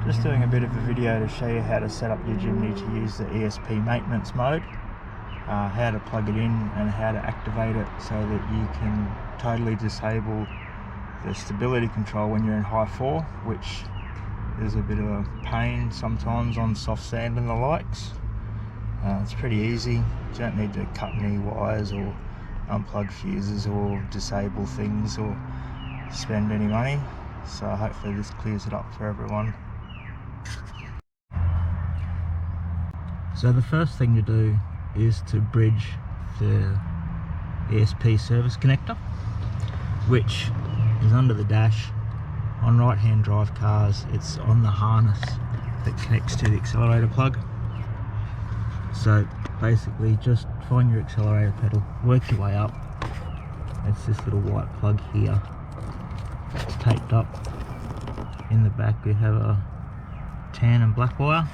Just doing a bit of a video to show you how to set up your Jimny to use the ESP maintenance mode, how to plug it in and how to activate it so that you can totally disable the stability control when you're in high 4, which is a bit of a pain sometimes on soft sand and the likes. It's pretty easy. You don't need to cut any wires or unplug fuses or disable things or spend any money, so hopefully this clears it up for everyone. So the first thing to do is to bridge the ESP service connector, which is under the dash. On right hand drive cars, it's on the harness that connects to the accelerator plug. So basically just find your accelerator pedal, work your way up. It's this little white plug here. It's taped up. In the back we have a tan and black wire.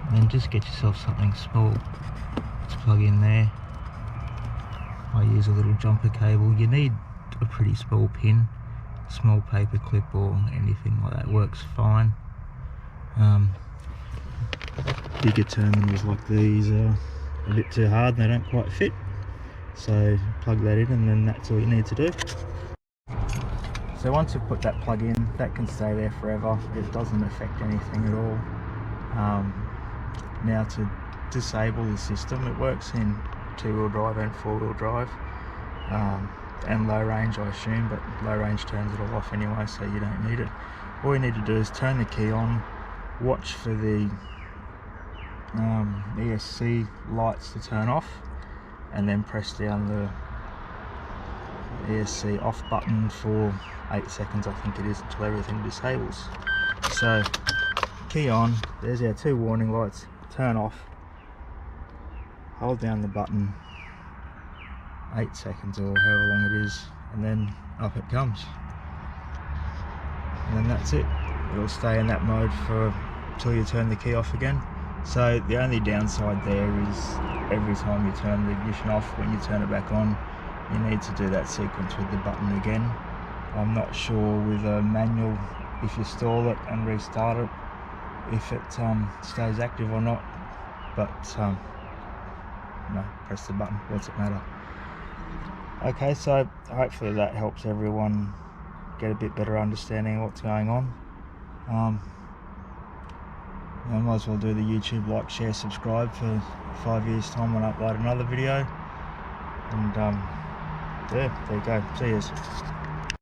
And then just get yourself something small to plug in there. I use a little jumper cable. You need a pretty small pin, small paper clip or anything like that works fine. Bigger terminals like these are a bit too hard and they don't quite fit, so plug that in and then that's all you need to do. So once you put that plug in, that can stay there forever. It doesn't affect anything at all. Now to disable the system, it works in 2-wheel drive and 4-wheel drive, and low range I assume, but low range turns it all off anyway, so you don't need it. All you need to do is turn the key on, watch for the ESC lights to turn off, and then press down the ESC off button for 8 seconds, I think it is, until everything disables. So key on, there's our 2 warning lights, turn off, hold down the button 8 seconds or however long it is, and then up it comes, and then that's it. It'll stay in that mode for till you turn the key off again. So the only downside there is every time you turn the ignition off, when you turn it back on, you need to do that sequence with the button again. I'm not sure with a manual if you stall it and restart it if it stays active or not, but no, press the button, what's it matter. Okay, so hopefully that helps everyone get a bit better understanding of what's going on. I might as well do the YouTube like, share, subscribe for 5 years time when I upload another video, and yeah, there you go, see yous.